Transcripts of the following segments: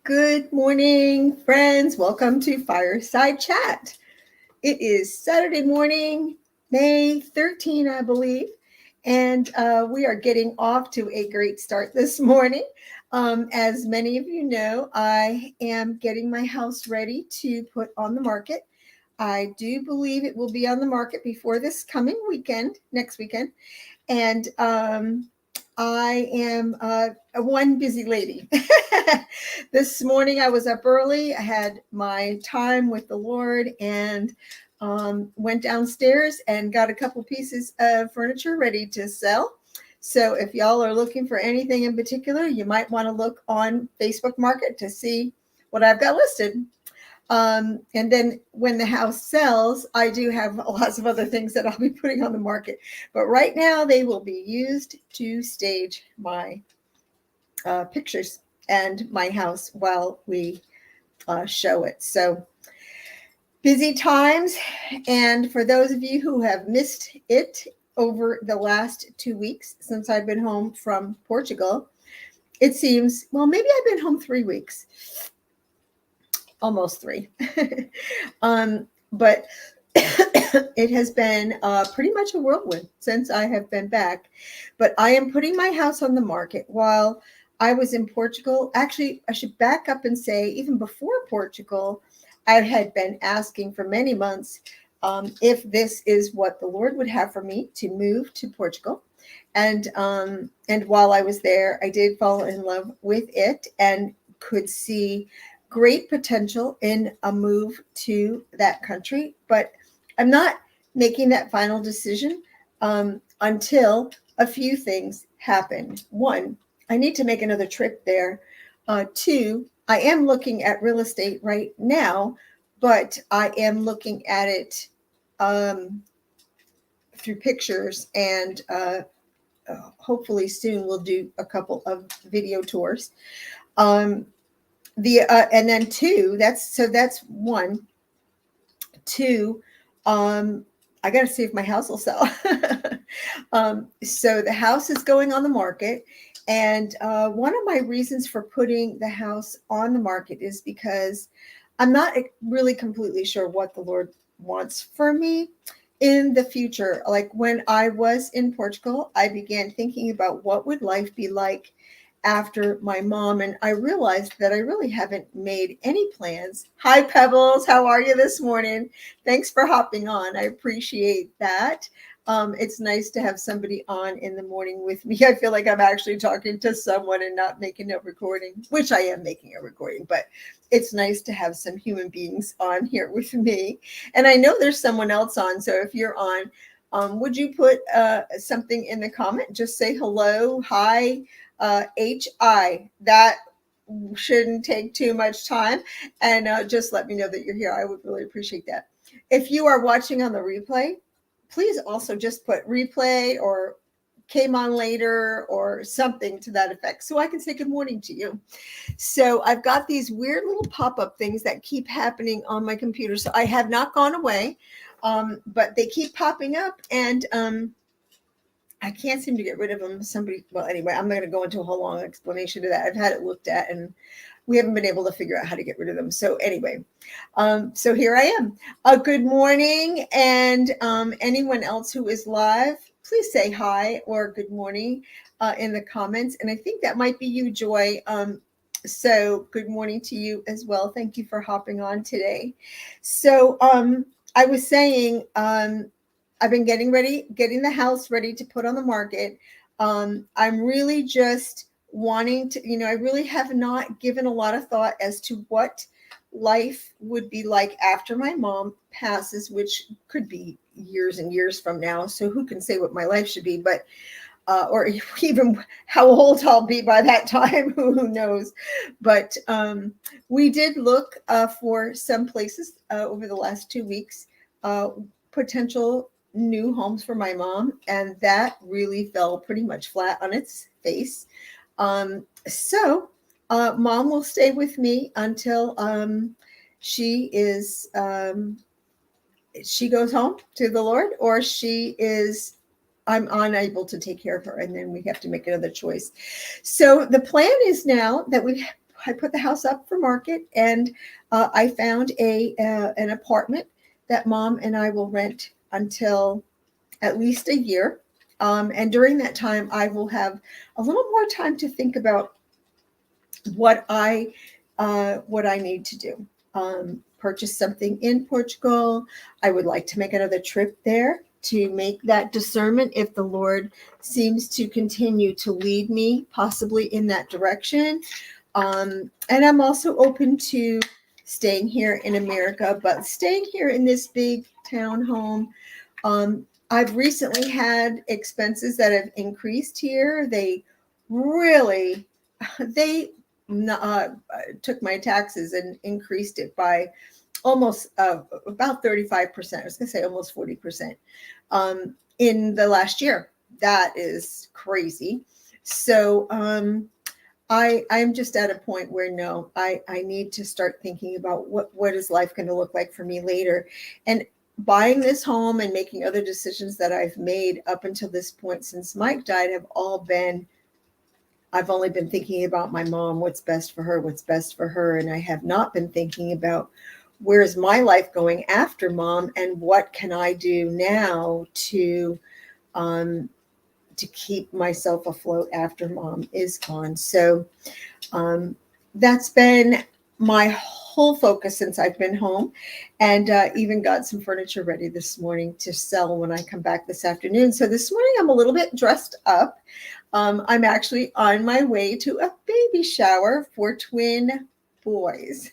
Good morning, friends. Welcome to Fireside Chat. It is Saturday morning, May 13, I believe, and we are getting off to a great start this morning. As many of you know, I am getting my house ready to put on the market. I do believe it will be on the market before this coming weekend, next weekend. And I am one busy lady. This morning I was up early. I had my time with the Lord and went downstairs and got a couple pieces of furniture ready to sell. So if y'all are looking for anything in particular, you might want to look on Facebook Market to see what I've got listed. And then when the house sells, I do have lots of other things that I'll be putting on the market. But right now, they will be used to stage my pictures and my house while we show it. So busy times. And for those of you who have missed it over the last 2 weeks since I've been home from Portugal, it seems, well, maybe I've been home 3 weeks. Almost 3. But it has been pretty much a whirlwind since I have been back. But I am putting my house on the market while I was in Portugal. Actually, I should back up and say, even before Portugal, I had been asking for many months if this is what the Lord would have for me to move to Portugal. And while I was there, I did fall in love with it and could see great potential in a move to that country, but I'm not making that final decision until a few things happen. 1, I need to make another trip there. 2, I am looking at real estate right now, but I am looking at it through pictures, and hopefully soon we'll do a couple of video tours. And then 2, that's 1. 2, I got to see if my house will sell. So the house is going on the market. And one of my reasons for putting the house on the market is because I'm not really completely sure what the Lord wants for me in the future. Like when I was in Portugal, I began thinking about what would life be like after my mom, and I realized that I really haven't made any plans. Hi, Pebbles. How are you this morning? Thanks for hopping on. I appreciate that. It's nice to have somebody on in the morning with me. I feel like I'm actually talking to someone and not making a recording, which I am making a recording, but it's nice to have some human beings on here with me. And I know there's someone else on, so if you're on, would you put something in the comment? Just say hello, hi, HI. That shouldn't take too much time. And just let me know that you're here. I would really appreciate that. If you are watching on the replay, please also just put replay or came on later or something to that effect so I can say good morning to you. So I've got these weird little pop-up things that keep happening on my computer. So I have not gone away, but they keep popping up, and I can't seem to get rid of them. Well, anyway, I'm not going to go into a whole long explanation of that. I've had it looked at, and we haven't been able to figure out how to get rid of them. So anyway, so here I am. Good morning, and anyone else who is live, please say hi or good morning in the comments. And I think that might be you, Joy. So good morning to you as well. Thank you for hopping on today. So I was saying, I've been getting the house ready to put on the market. I'm really just wanting to, I really have not given a lot of thought as to what life would be like after my mom passes, which could be years and years from now. So who can say what my life should be, but or even how old I'll be by that time, who knows. But we did look for some places over the last 2 weeks, potential new homes for my mom, and that really fell pretty much flat on its face. So mom will stay with me until she goes home to the Lord, or I'm unable to take care of her, and then we have to make another choice. So the plan is now that we've I put the house up for market, and I found an apartment that Mom and I will rent until at least a year. And during that time, I will have a little more time to think about what I need to do. Purchase something in Portugal. I would like to make another trip there to make that discernment if the Lord seems to continue to lead me, possibly in that direction. And I'm also open to staying here in America, but staying here in this big town home. I've recently had expenses that have increased here. They really, they took my taxes and increased it by almost about 35%. I was going to say almost 40% in the last year. That is crazy. So I'm just at a point where no, I need to start thinking about what is life going to look like for me later. And buying this home and making other decisions that I've made up until this point since Mike died have all been, I've only been thinking about my mom, what's best for her, what's best for her. And I have not been thinking about where's my life going after Mom and what can I do now to keep myself afloat after Mom is gone. So that's been my whole focus since I've been home, and even got some furniture ready this morning to sell when I come back this afternoon. So this morning I'm a little bit dressed up. I'm actually on my way to a baby shower for twin boys.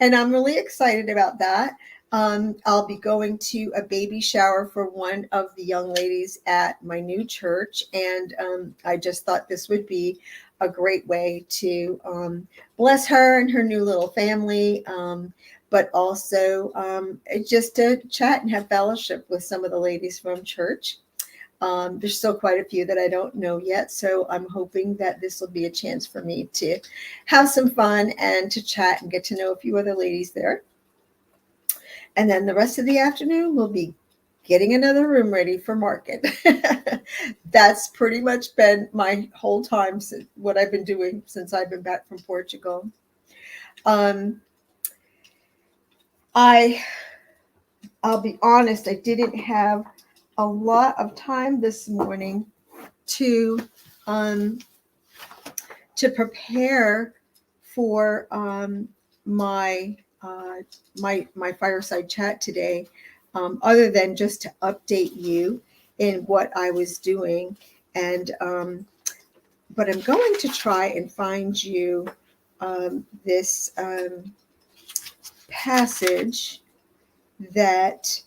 And I'm really excited about that. I'll be going to a baby shower for one of the young ladies at my new church. And I just thought this would be a great way to bless her and her new little family, but also just to chat and have fellowship with some of the ladies from church. There's still quite a few that I don't know yet, so I'm hoping that this will be a chance for me to have some fun and to chat and get to know a few other ladies there. And then the rest of the afternoon will be getting another room ready for market. That's pretty much been my whole time, since what I've been doing since I've been back from Portugal. I'll be honest, I didn't have a lot of time this morning to prepare for my fireside chat today, other than just to update you in what I was doing. And but I'm going to try and find you this passage that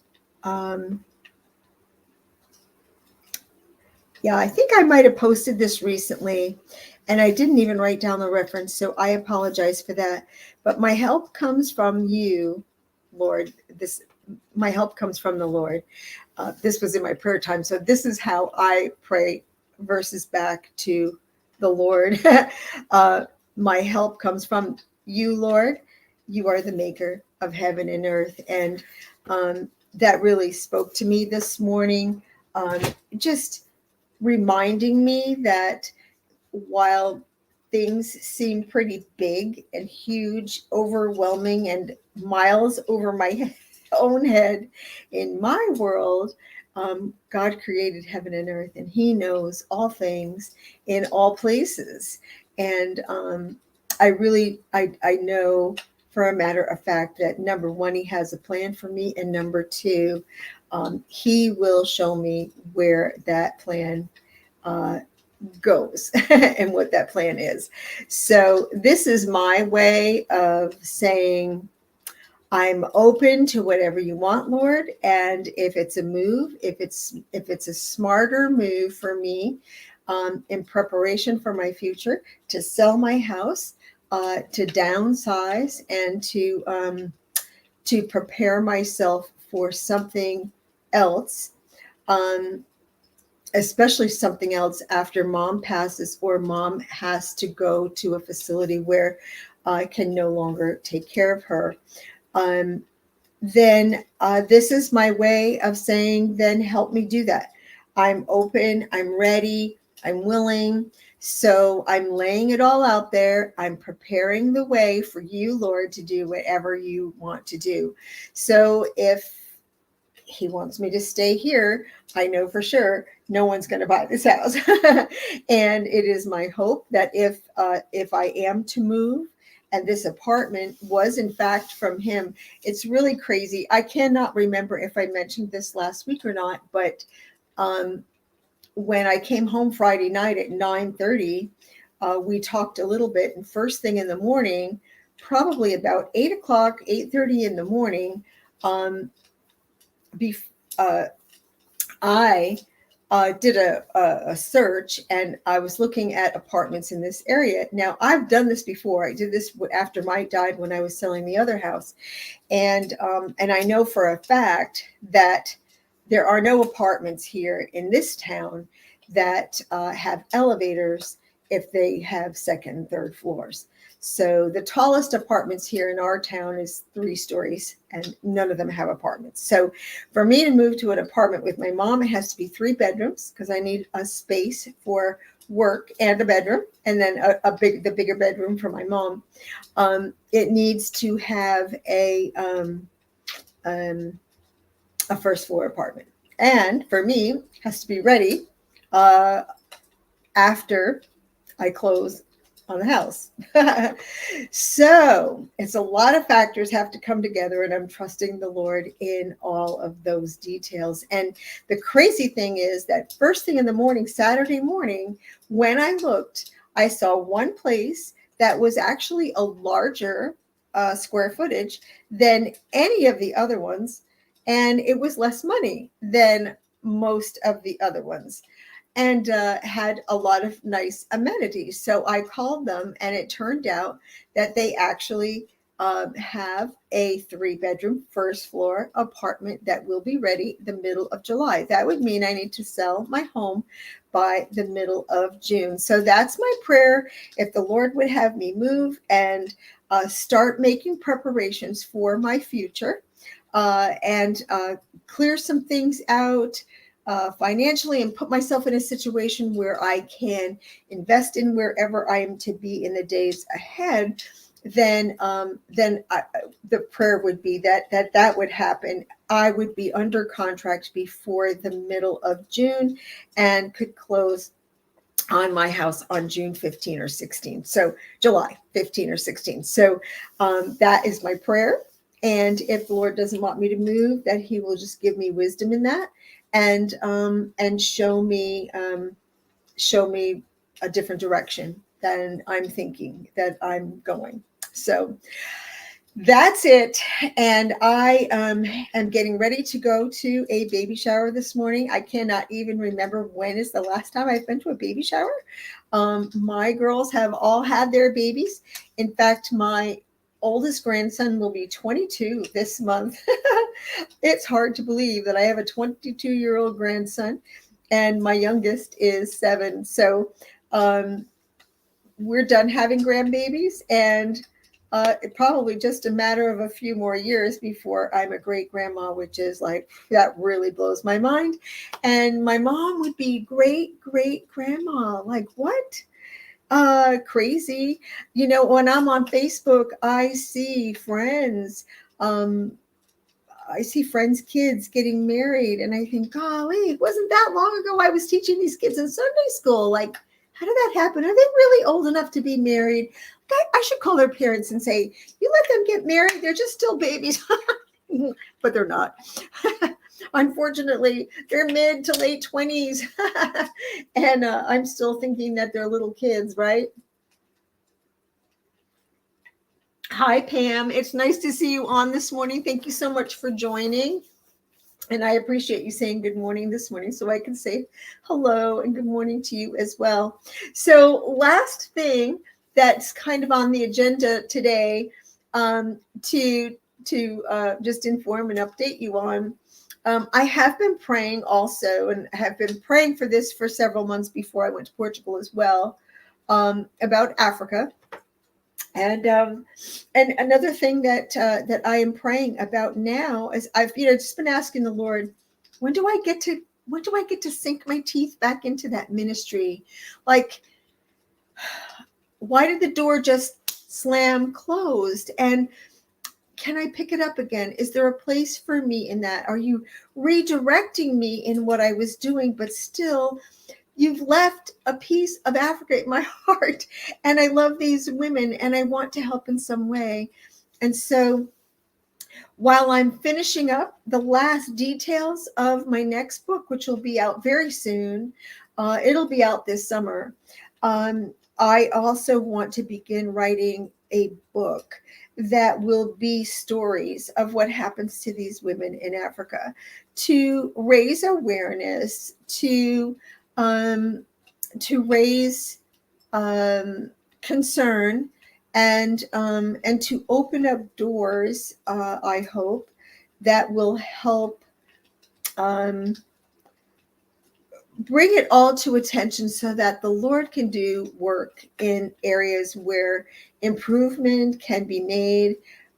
I think I might have posted this recently, and I didn't even write down the reference, so I apologize for that. But my help comes from you, Lord. My help comes from the Lord. This was in my prayer time, so this is how I pray verses back to the Lord. My help comes from you, Lord. You are the maker of heaven and earth. And that really spoke to me this morning. Just reminding me that while things seem pretty big and huge, overwhelming, and miles over my own head in my world, God created heaven and earth, and He knows all things in all places. And I know for a matter of fact that number one, He has a plan for me, and number two, He will show me where that plan goes and what that plan is. So this is my way of saying, I'm open to whatever you want, Lord. And if it's a move, if it's a smarter move for me, in preparation for my future, to sell my house, to downsize, and to prepare myself for something else, especially something else after Mom passes, or Mom has to go to a facility where I can no longer take care of her. Then this is my way of saying, then help me do that. I'm open. I'm ready. I'm willing. So I'm laying it all out there. I'm preparing the way for you, Lord, to do whatever you want to do. So if he wants me to stay here, I know for sure no one's going to buy this house. And it is my hope that if I am to move, and this apartment was in fact from him, it's really crazy. I cannot remember if I mentioned this last week or not, but um, when I came home Friday night at 9:30, we talked a little bit, and first thing in the morning, probably about 8 o'clock, 8:30 in the morning, um, bef- uh, I did a search, and I was looking at apartments in this area. Now, I've done this before. I did this after Mike died when I was selling the other house. And I know for a fact that there are no apartments here in this town that have elevators if they have second and third floors. So the tallest apartments here in our town is 3 stories, and none of them have apartments. So for me to move to an apartment with my mom, it has to be 3 bedrooms because I need a space for work and a bedroom, and then the bigger bedroom for my mom. It needs to have a first floor apartment, and for me, it has to be ready uh, after I close on the house. So it's a lot of factors have to come together, and I'm trusting the Lord in all of those details. And the crazy thing is that first thing in the morning, Saturday morning, when I looked, I saw one place that was actually a larger square footage than any of the other ones, and it was less money than most of the other ones, and had a lot of nice amenities. So I called them, and it turned out that they actually have a 3-bedroom first floor apartment that will be ready the middle of July. That would mean I need to sell my home by the middle of June. So that's my prayer. If the Lord would have me move and start making preparations for my future, and clear some things out financially, and put myself in a situation where I can invest in wherever I am to be in the days ahead, then the prayer would be that would happen. I would be under contract before the middle of June and could close on my house on June 15 or 16. So July 15 or 16. So that is my prayer. And if the Lord doesn't want me to move, that He will just give me wisdom in that, and show me a different direction than I'm thinking that I'm going. So that's it. And I am getting ready to go to a baby shower this morning. I cannot even remember when is the last time I've been to a baby shower. My girls have all had their babies. In fact, my oldest grandson will be 22 this month. It's hard to believe that I have a 22-year-old grandson, and my youngest is 7. So we're done having grandbabies, and it probably just a matter of a few more years before I'm a great grandma, which is like, that really blows my mind. And my mom would be great grandma. Like, what? Crazy. When I'm on Facebook, I see friends. I see friends' kids getting married, and I think, golly, it wasn't that long ago I was teaching these kids in Sunday school. Like, how did that happen? Are they really old enough to be married? I should call their parents and say, you let them get married. They're just still babies. But they're not. Unfortunately, they're mid to late 20s. And I'm still thinking that they're little kids, right? Hi, Pam. It's nice to see you on this morning. Thank you so much for joining. And I appreciate you saying good morning this morning, so I can say hello and good morning to you as well. So last thing that's kind of on the agenda today, to just inform and update you on, I have been praying also, and have been praying for this for several months before I went to Portugal as well, about Africa. And another thing that I am praying about now is I've just been asking the Lord, when do I get to when do I get to sink my teeth back into that ministry? Like, why did the door just slam closed? And can I pick it up again? Is there a place for me in that? Are you redirecting me in what I was doing, but still you've left a piece of Africa in my heart, and I love these women and I want to help in some way. And so while I'm finishing up the last details of my next book, which will be out very soon, it'll be out this summer. I also want to begin writing a book that will be stories of what happens to these women in Africa, to raise awareness, um, to raise concern, and to open up doors. I hope that will help um, bring it all to attention so that the Lord can do work in areas where improvement can be made,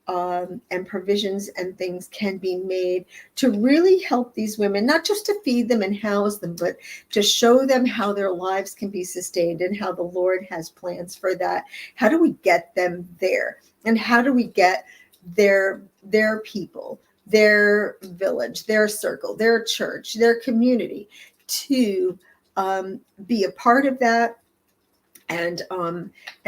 and provisions and things can be made to really help these women, not just to feed them and house them, but to show them how their lives can be sustained and how the Lord has plans for that. How do we get them there? And how do we get their people, their village, their circle, their church, their community to be a part of that, and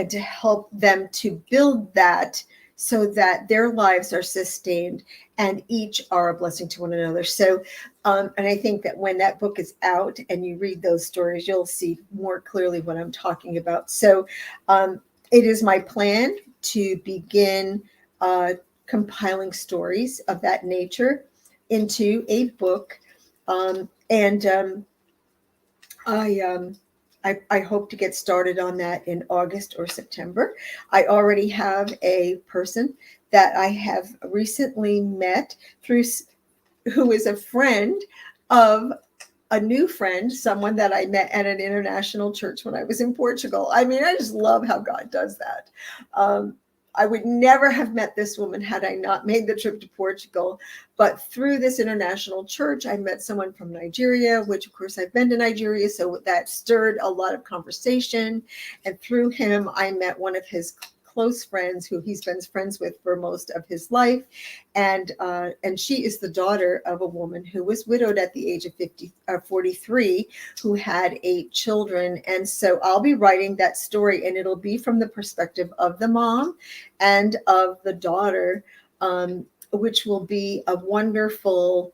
to help them to build that so that their lives are sustained and each are a blessing to one another. So, and I think that when that book is out and you read those stories, you'll see more clearly what I'm talking about. So, it is my plan to begin compiling stories of that nature into a book. And I hope to get started on that in August or September. I already have a person that I have recently met who is a friend of a new friend, someone that I met at an international church when I was in Portugal. I mean, I just love how God does that. I would never have met this woman had I not made the trip to Portugal. But through this international church, I met someone from Nigeria, which of course I've been to Nigeria. So that stirred a lot of conversation. And through him, I met one of his close friends who he's been friends with for most of his life. And she is the daughter of a woman who was widowed at the age of 43, who had 8 children. And so I'll be writing that story, and it'll be from the perspective of the mom and of the daughter, which will be a wonderful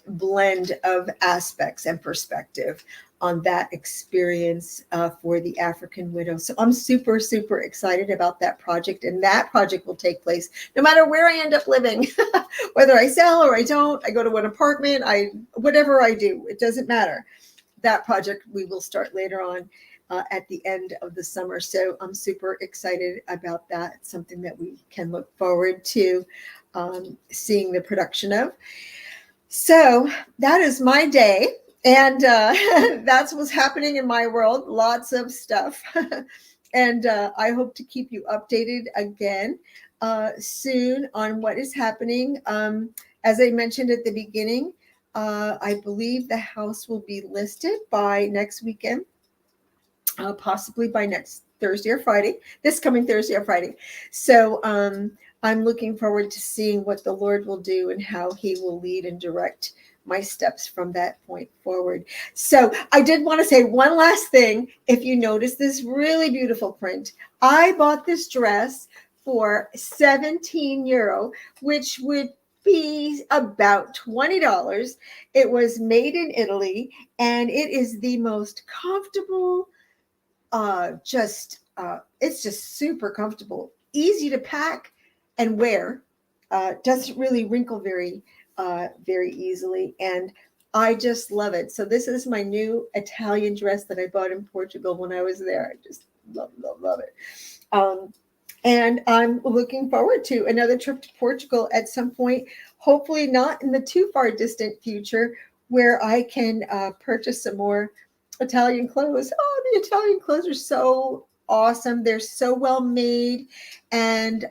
blend of aspects and perspective on that experience for the African widow. So I'm super, super excited about that project. And that project will take place no matter where I end up living, whether I sell or I don't, I go to an apartment, whatever I do, it doesn't matter. That project we will start later on at the end of the summer. So I'm super excited about that. It's something that we can look forward to seeing the production of. So that is my day. And that's what's happening in my world. Lots of stuff. And I hope to keep you updated again soon on what is happening. As I mentioned at the beginning, I believe the house will be listed by next weekend, possibly by next Thursday or Friday, this coming Thursday or Friday. So I'm looking forward to seeing what the Lord will do and how he will lead and direct my steps from that point forward. So I did want to say one last thing. If you notice this really beautiful print, I bought this dress for €17, which would be about $20. It was made in Italy, and it is the most comfortable, it's just super comfortable, easy to pack and wear, doesn't really wrinkle very easily, and I just love it. So this is my new Italian dress that I bought in Portugal when I was there. I just love it. And I'm looking forward to another trip to Portugal at some point, hopefully not in the too far distant future, where I can purchase some more Italian clothes. Oh, the Italian clothes are so awesome. They're so well made. And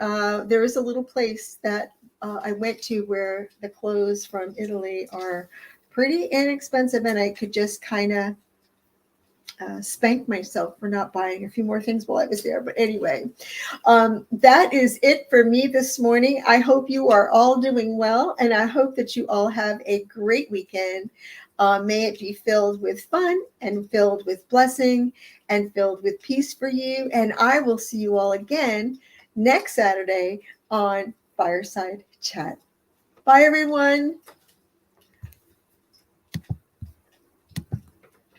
there is a little place that I went to where the clothes from Italy are pretty inexpensive, and I could just kind of spank myself for not buying a few more things while I was there. But anyway, that is it for me this morning. I hope you are all doing well, and I hope that you all have a great weekend. May it be filled with fun and filled with blessing and filled with peace for you. And I will see you all again next Saturday on Fireside Chat. Bye, everyone.